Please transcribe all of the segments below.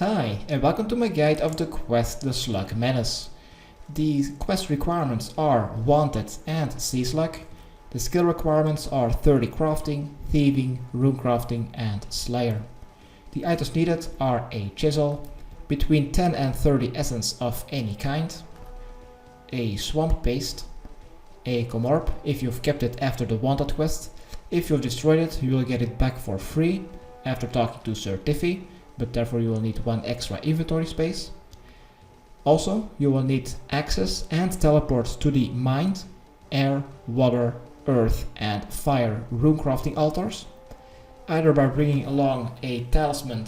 Hi, and welcome to my guide of the quest The Slug Menace. The quest requirements are Wanted and Sea Slug. The skill requirements are 30 crafting, thieving, rune crafting and slayer. The items needed are a chisel, between 10 and 30 essence of any kind, a swamp paste, a commorb if you've kept it after the Wanted quest. If you've destroyed it, you will get it back for free after talking to Sir Tiffy, but therefore you will need one extra inventory space. Also, you will need access and teleport to the mind, air, water, earth and fire rune crafting altars, either by bringing along a talisman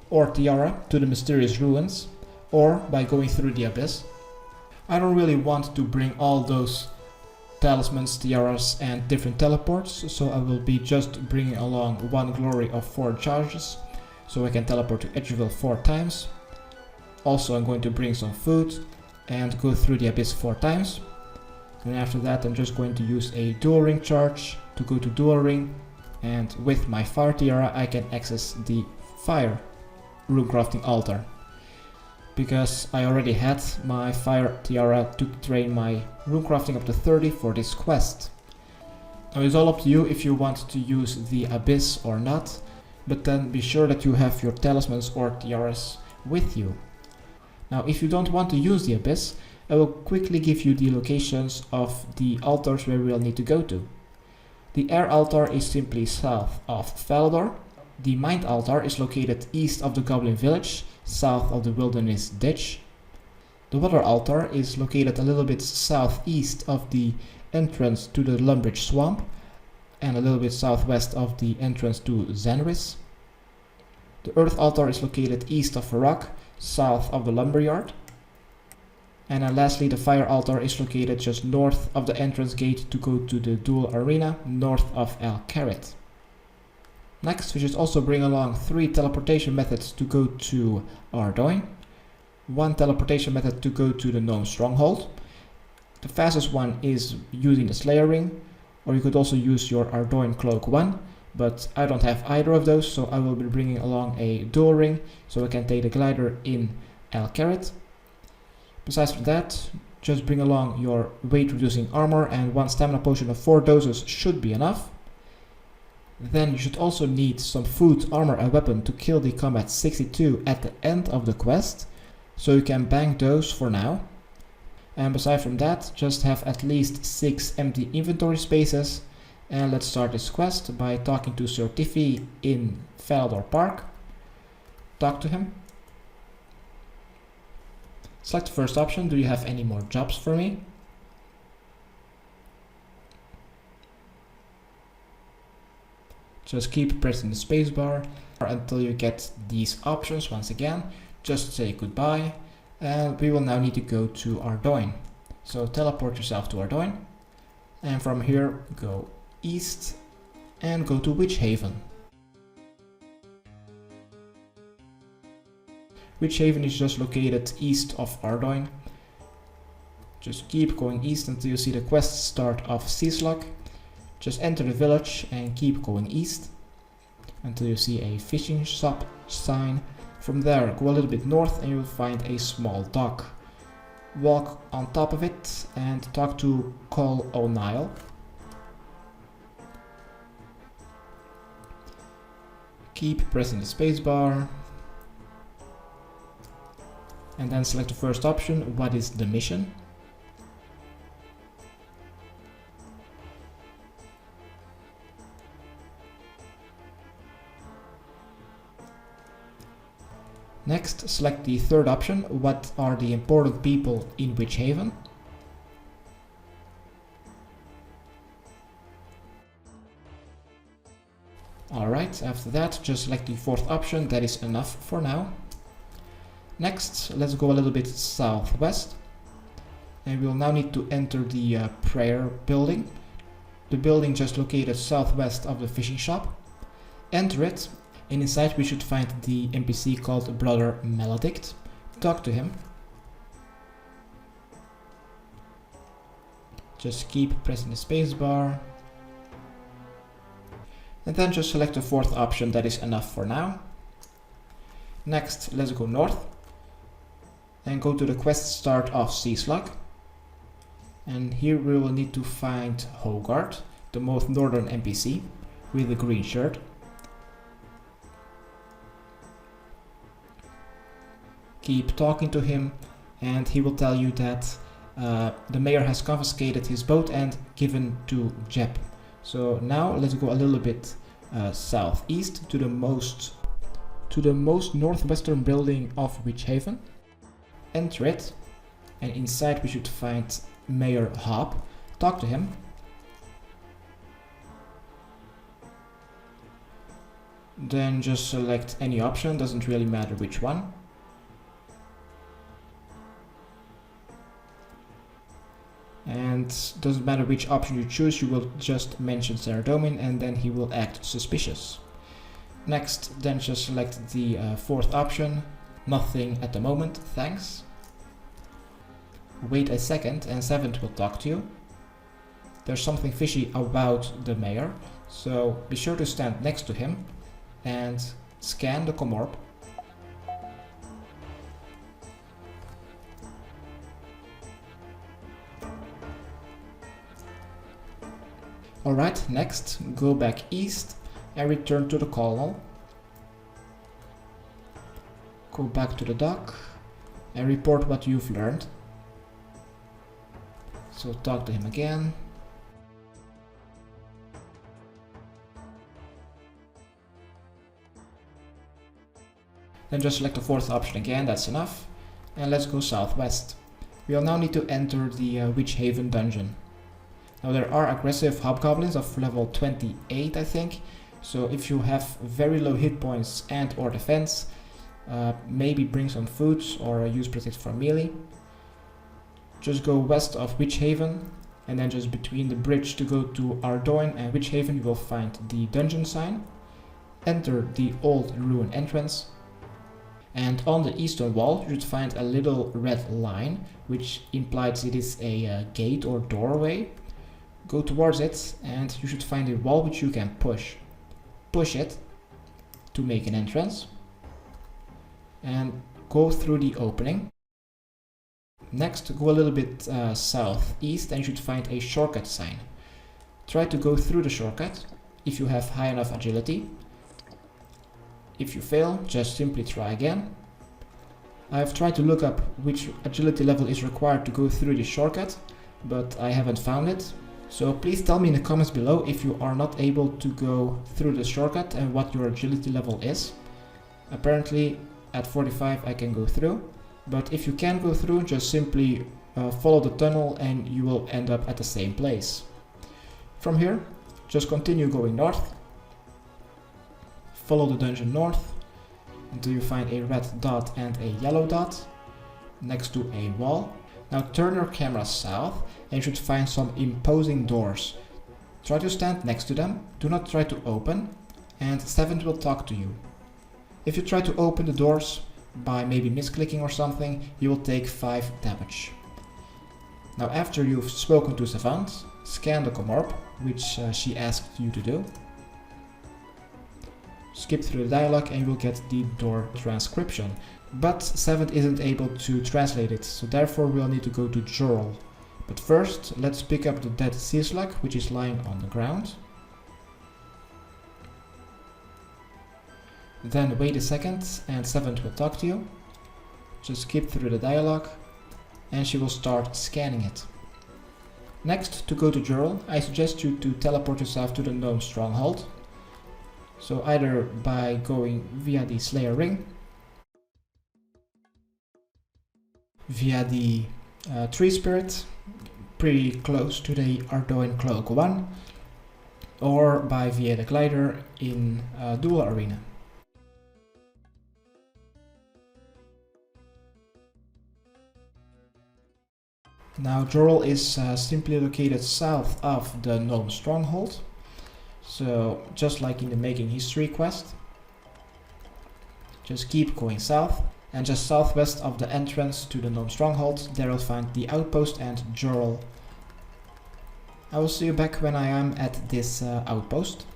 or tiara to the mysterious ruins, or by going through the abyss. I don't really want to bring all those talismans, tiaras and different teleports, so I will be just bringing along one glory of 4 charges, so I can teleport to Edgeville 4 times. Also I'm going to bring some food and go through the abyss 4 times. And after that I'm just going to use a duel ring charge to go to duel ring, and with my fire tiara I can access the fire rune crafting altar, because I already had my fire tiara to train my rune crafting up to 30 for this quest. Now it's all up to you if you want to use the abyss or not, but then be sure that you have your talismans or tiaras with you. Now if you don't want to use the abyss, I will quickly give you the locations of the altars where we'll need to go to. The air altar is simply south of Falador. The mind altar is located east of the goblin village, south of the wilderness ditch. The water altar is located a little bit southeast of the entrance to the Lumbridge swamp and a little bit southwest of the entrance to Zenris. The earth altar is located east of Varrock, south of the lumberyard. And then lastly, the fire altar is located just north of the entrance gate to go to the duel arena, north of El Carrot. Next, we should also bring along 3 teleportation methods to go to Ardougne, 1 teleportation method to go to the gnome stronghold. The fastest one is using the slayer ring, or you could also use your Ardougne cloak 1, but I don't have either of those, so I will be bringing along a duel ring so I can take the glider in El Carrot. Besides that, just bring along your weight reducing armor, and 1 stamina potion of 4 doses should be enough. Then you should also need some food, armor and weapon to kill the combat 62 at the end of the quest, so you can bank those for now. And aside from that, just have at least 6 empty inventory spaces. And let's start this quest by talking to Sir Tiffy in Falador Park. Talk to him. Select the first option. Do you have any more jobs for me? Just keep pressing the spacebar until you get these options once again. Just say goodbye, and we will now need to go to Ardougne. So teleport yourself to Ardougne, and from here go east and go to Witch Haven. Witch Haven is just located east of Ardougne. Just keep going east until you see the quest start of Sea Slug. Just enter the village and keep going east until you see a fishing shop sign. From there, go a little bit north and you will find a small dock. Walk on top of it and talk to Col O'Neill. Keep pressing the spacebar. And then select the first option. What is the mission? Next, select the third option. What are the important people in Witch Haven? Alright, after that, just select the fourth option. That is enough for now. Next, let's go a little bit southwest. And we will now need to enter the prayer building. The building just located southwest of the fishing shop. Enter it. And inside we should find the NPC called Brother Maledict. Talk to him. Just keep pressing the spacebar. And then just select the fourth option. That is enough for now. Next, let's go north and go to the quest start of Sea Slug. And here we will need to find Hogard, the most northern NPC with a green shirt. Keep talking to him and he will tell you that the mayor has confiscated his boat and given to Jeb. So now let's go a little bit southeast to the most northwestern building of Witch Haven. Enter it, and inside we should find Mayor Hob. Talk to him. Then just select any option, doesn't really matter which one. And doesn't matter which option you choose, you will just mention Ardougne and then he will act suspicious. Next, then just select the fourth option. Nothing at the moment, thanks. Wait a second and Seventh will talk to you. There's something fishy about the mayor, so be sure to stand next to him and scan the commorb. Alright, next, go back east and return to the colonel. Go back to the dock and report what you've learned. So talk to him again. Then just select the fourth option again, that's enough. And let's go southwest. We'll now need to enter the Witch Haven dungeon. Now there are aggressive hobgoblins of level 28 I think. So if you have very low hit points and or defense, maybe bring some food or use protect for melee. Just go west of Witch Haven and then just between the bridge to go to Ardougne and Witch Haven you will find the dungeon sign. Enter the old ruin entrance and on the eastern wall you should find a little red line which implies it is a gate or doorway. Go towards it and you should find a wall which you can push. Push it to make an entrance and go through the opening. Next, go a little bit southeast and you should find a shortcut sign. Try to go through the shortcut if you have high enough agility. If you fail, just simply try again. I've tried to look up which agility level is required to go through the shortcut, but I haven't found it. So please tell me in the comments below if you are not able to go through the shortcut and what your agility level is. Apparently at 45 I can go through, but if you can go through, just simply follow the tunnel and you will end up at the same place. From here, just continue going north. Follow the dungeon north until you find a red dot and a yellow dot next to a wall. Now turn your camera south and you should find some imposing doors. Try to stand next to them, do not try to open, and Seventh will talk to you. If you try to open the doors by maybe misclicking or something, you will take 5 damage. Now after you've spoken to Savant, scan the commorb, which she asked you to do. Skip through the dialogue and you will get the door transcription. But Seventh isn't able to translate it, so therefore we'll need to go to Jurl. But first, let's pick up the dead sea slug, which is lying on the ground. Then wait a second and Seventh will talk to you. Just skip through the dialogue and she will start scanning it. Next, to go to Jurl, I suggest you to teleport yourself to the gnome stronghold. So either by going via the Slayer ring, via the tree spirit, pretty close to the Ardougne Cloak 1, or by via the glider in Duel Arena. Now Jurl is simply located south of the gnome stronghold, so just like in the Making History quest, just keep going south. And just southwest of the entrance to the gnome stronghold, there you'll find the outpost and Jurl. I will see you back when I am at this outpost.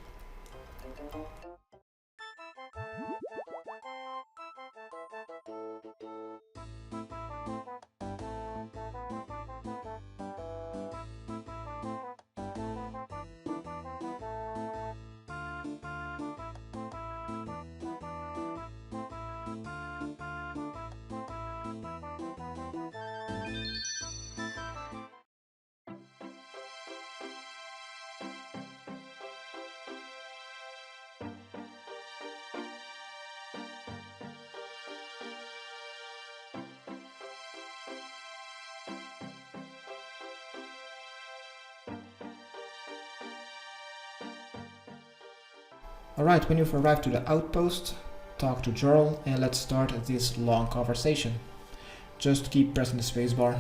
Alright, when you've arrived to the outpost, talk to Jorl and let's start this long conversation. Just keep pressing the spacebar.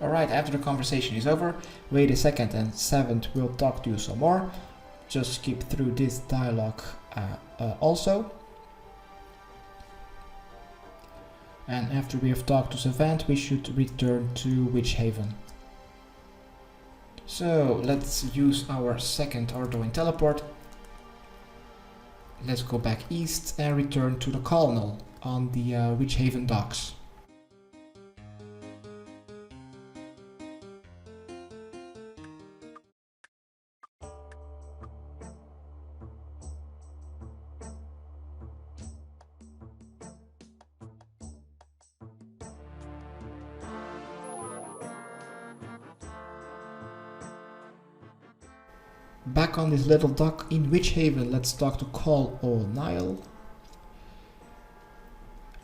Alright, after the conversation is over, wait a second and Seventh will talk to you some more. Just skip through this dialogue also. And after we have talked to Savant, we should return to Witch Haven. So let's use our second Ardougne teleport. Let's go back east and return to the colonel on the Witch Haven docks. Back on this little dock in Witch Haven, let's talk to Call O'Neill.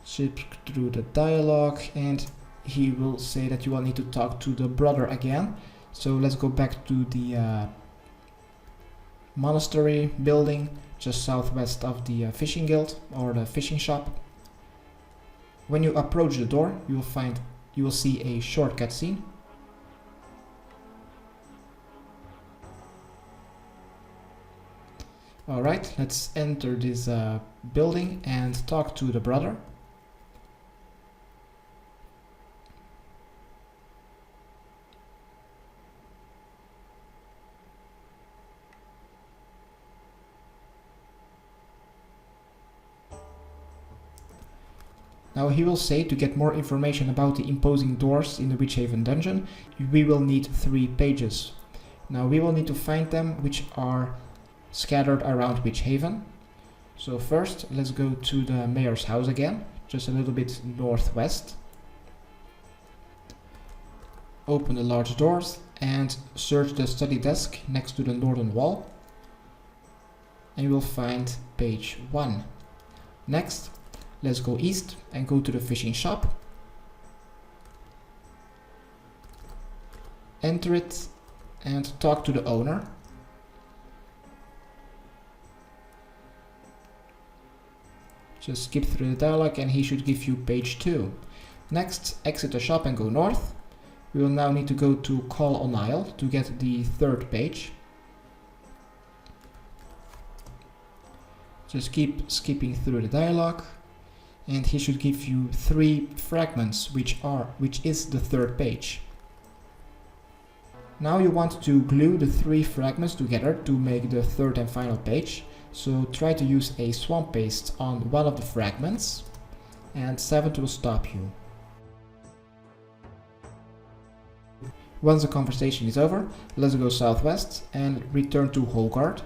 Skip through the dialogue and he will say that you will need to talk to the brother again. So let's go back to the monastery building just southwest of the fishing guild or the fishing shop. When you approach the door, you will see a short cutscene. Alright, let's enter this building and talk to the brother. Now he will say to get more information about the imposing doors in the Witch Haven dungeon, we will need 3 pages. Now we will need to find them, which are scattered around Witch Haven. So first let's go to the mayor's house again, just a little bit northwest. Open the large doors and search the study desk next to the northern wall and you will find page 1. Next, let's go east and go to the fishing shop. Enter it and talk to the owner. Just skip through the dialogue and he should give you page 2. Next, exit the shop and go north. We will now need to go to Call O'Neill to get the 3rd page. Just keep skipping through the dialogue and he should give you 3 fragments, which is the 3rd page. Now you want to glue the 3 fragments together to make the 3rd and final page. So try to use a swamp paste on one of the fragments and Seventh will stop you. Once the conversation is over, let's go southwest and return to Hogard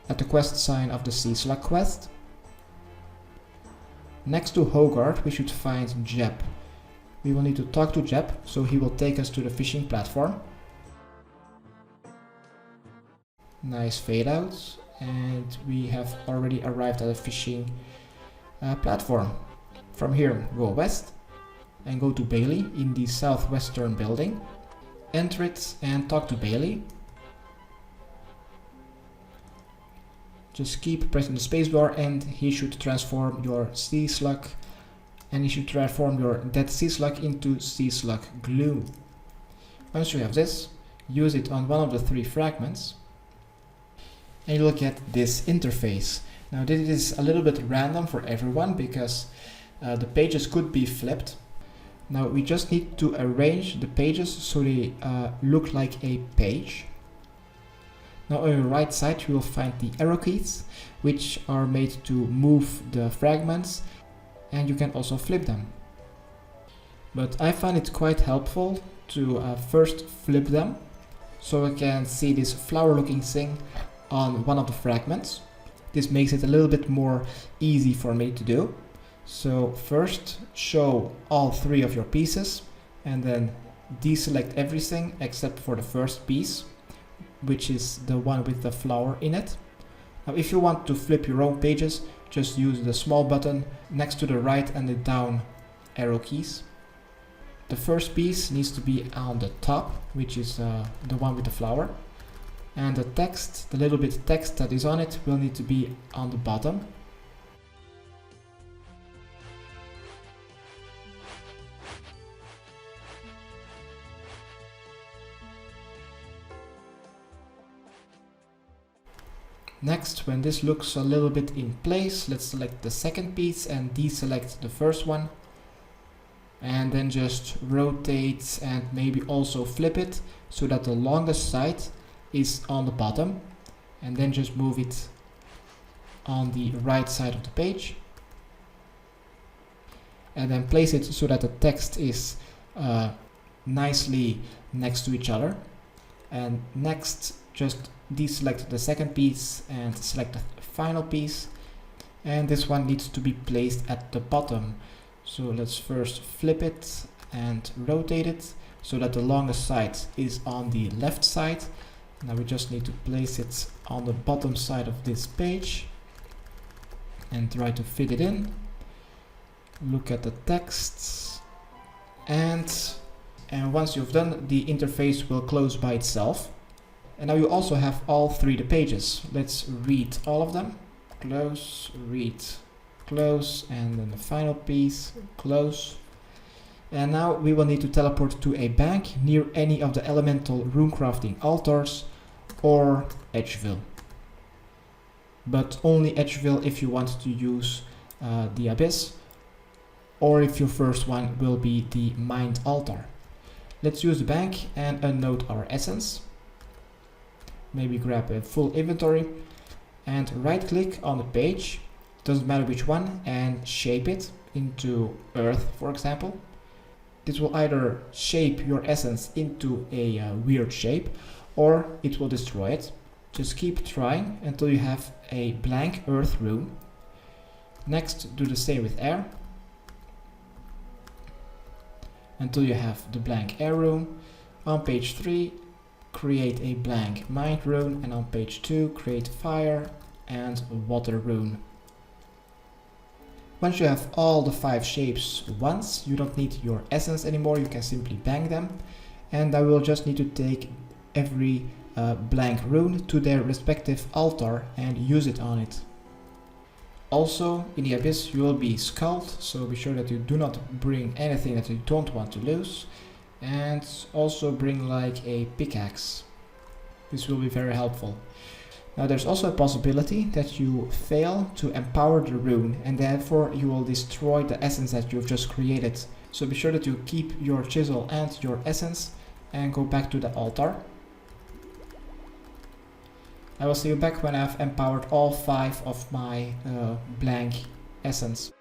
at the quest sign of the Sea Slug quest. Next to Hogard we should find Jeb. We will need to talk to Jeb, so he will take us to the fishing platform. Nice fade out. And we have already arrived at a fishing platform. From here, go west and go to Bailey in the southwestern building. Enter it and talk to Bailey. Just keep pressing the spacebar and he should transform your sea slug and he should transform your dead sea slug into sea slug glue. Once you have this, use it on one of the 3 fragments. And you'll get this interface. Now this is a little bit random for everyone because the pages could be flipped. Now we just need to arrange the pages so they look like a page. Now on your right side you will find the arrow keys, which are made to move the fragments, and you can also flip them. But I find it quite helpful to first flip them so I can see this flower looking thing on one of the fragments. This makes it a little bit more easy for me to do. So first show all 3 of your pieces and then deselect everything except for the first piece, which is the one with the flower in it. Now if you want to flip your own pages, just use the small button next to the right and the down arrow keys. The first piece needs to be on the top, which is the one with the flower. And the text, the little bit of text that is on it, will need to be on the bottom. Next, when this looks a little bit in place, let's select the second piece and deselect the first one. And then just rotate and maybe also flip it so that the longest side is on the bottom. And then just move it on the right side of the page. And then place it so that the text is nicely next to each other. And next, just deselect the second piece and select the final piece, and this one needs to be placed at the bottom. So let's first flip it and rotate it so that the longest side is on the left side. Now we just need to place it on the bottom side of this page and try to fit it in. Look at the text, and once you've done, the interface will close by itself. And now you also have all three the pages. Let's read all of them. Close, read, close, and then the final piece, close. And now we will need to teleport to a bank near any of the elemental runecrafting altars or Edgeville. But only Edgeville if you want to use the Abyss, or if your first one will be the Mind altar. Let's use the bank and unload our essence. Maybe grab a full inventory and right click on the page, doesn't matter which one, and shape it into earth, for example. This will either shape your essence into a weird shape, or it will destroy it. Just keep trying until you have a blank earth rune. Next, do the same with air until you have the blank air rune. On page 3, create a blank mind rune, and on page 2 create fire and water rune. Once you have all the 5 shapes once, you don't need your essence anymore, you can simply bang them, and I will just need to take every blank rune to their respective altar and use it on it. Also, in the Abyss you will be skulled, so be sure that you do not bring anything that you don't want to lose. And also bring like a pickaxe. This will be very helpful. Now there's also a possibility that you fail to empower the rune, and therefore you will destroy the essence that you've just created. So be sure that you keep your chisel and your essence and go back to the altar. I will see you back when I've empowered all 5 of my blank essence.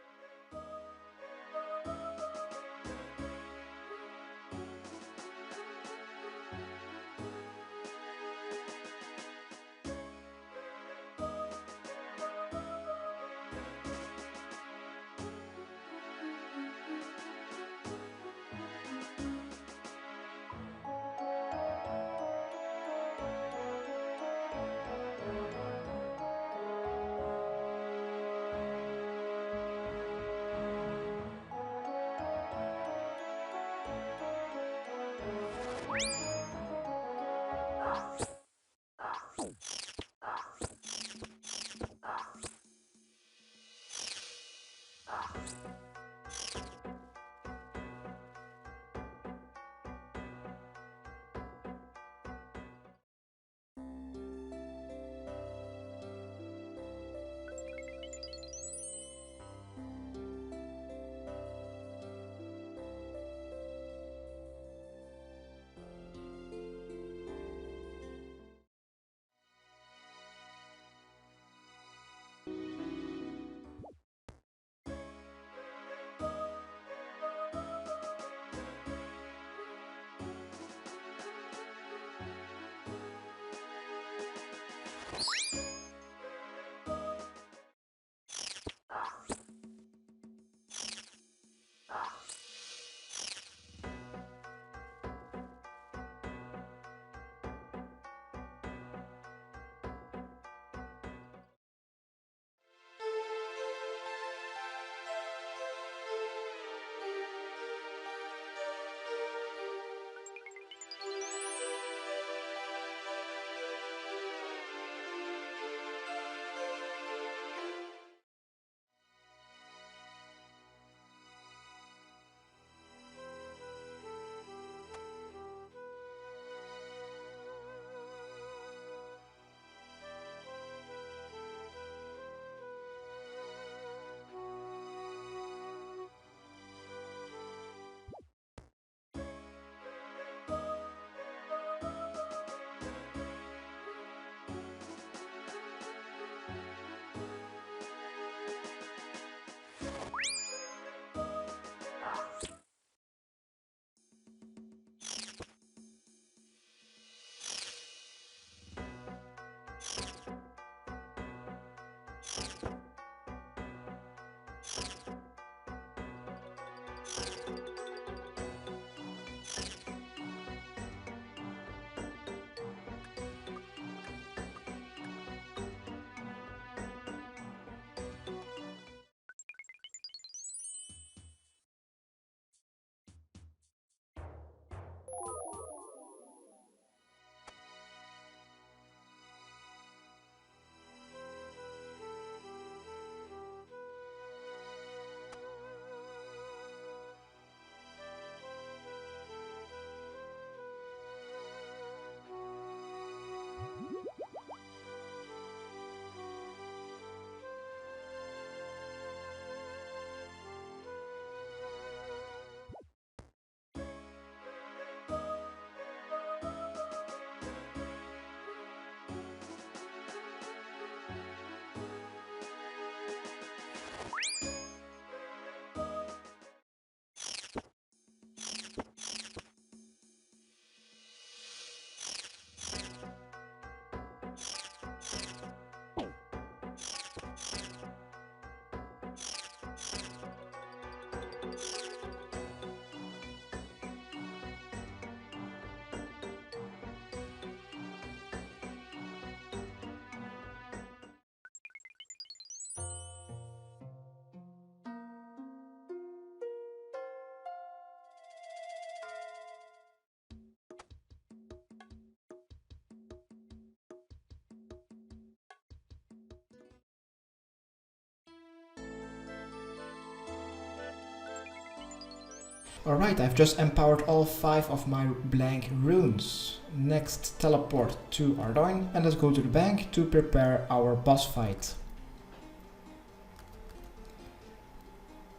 Alright, I've just empowered all 5 of my blank runes. Next, teleport to Ardougne and let's go to the bank to prepare our boss fight.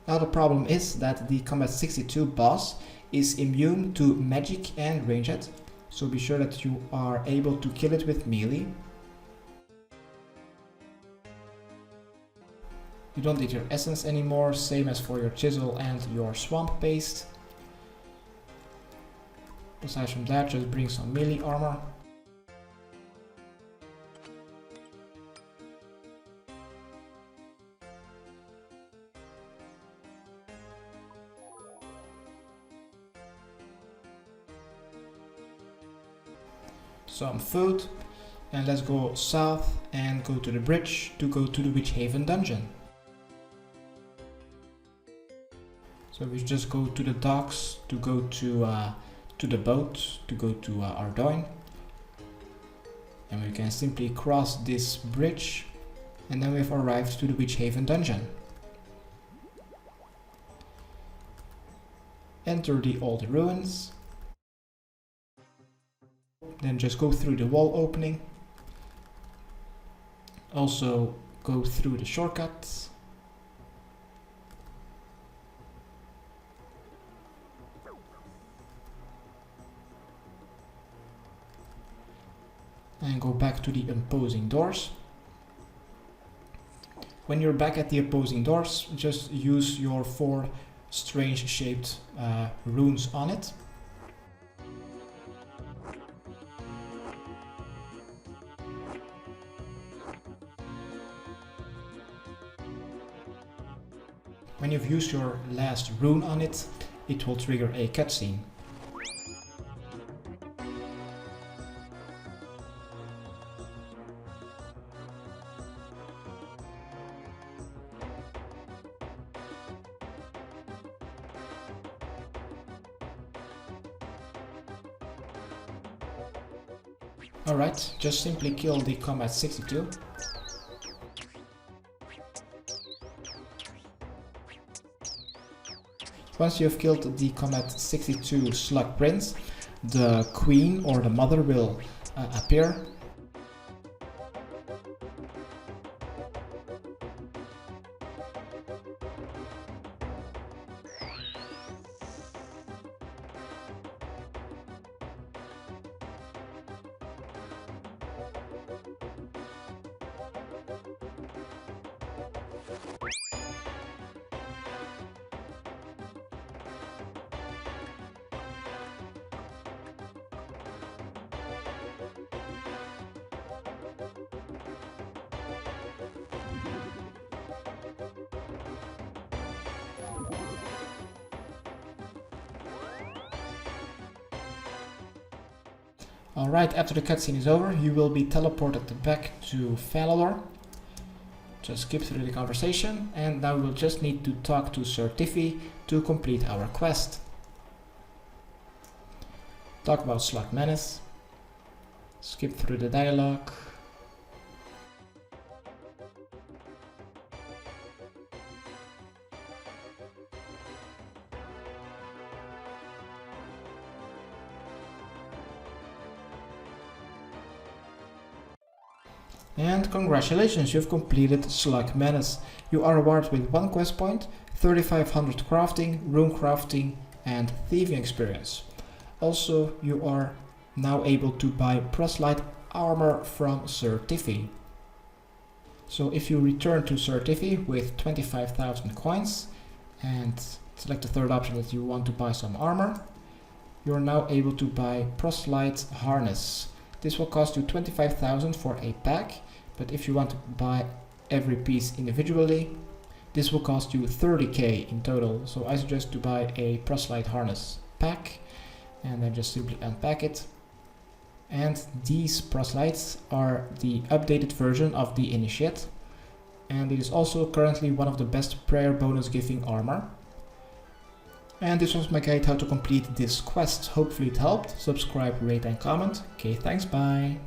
Now the problem is that the Combat 62 boss is immune to magic and ranged, so be sure that you are able to kill it with melee. You don't need your essence anymore, same as for your chisel and your swamp paste. Aside from that, just bring some melee armor. Some food, and let's go south and go to the bridge to go to the Witchhaven dungeon. So we just go to the docks to go to the boat to go to Ardougne, and we can simply cross this bridge, and then we've arrived to the Witchhaven dungeon. Enter the old ruins. Then just go through the wall opening. Also go through the shortcuts. And go back to the opposing doors. When you're back at the opposing doors, just use your 4 strange shaped runes on it. When you've used your last rune on it, it will trigger a cutscene. Alright, just simply kill the Combat 62. Once you have killed the Combat 62 Slug Prince, the Queen or the Mother will appear. Alright, after the cutscene is over, you will be teleported back to Falador. Just skip through the conversation, and now we'll just need to talk to Sir Tiffy to complete our quest. Talk about slug menace. Skip through the dialogue. And congratulations, you've completed Slug Menace. You are rewarded with 1 quest point, 3500 crafting, rune crafting and thieving experience. Also, you are now able to buy proselyte armor from Sir Tiffy. So if you return to Sir Tiffy with 25,000 coins and select the third option that you want to buy some armor, you are now able to buy proselyte harness. This will cost you 25,000 for a pack, but if you want to buy every piece individually, this will cost you 30k in total. So I suggest to buy a proselyte harness pack and then just simply unpack it. And these proselytes are the updated version of the Initiate, and it is also currently one of the best prayer bonus giving armor. And this was my guide how to complete this quest. Hopefully it helped. Subscribe, rate and comment. Okay, thanks, bye.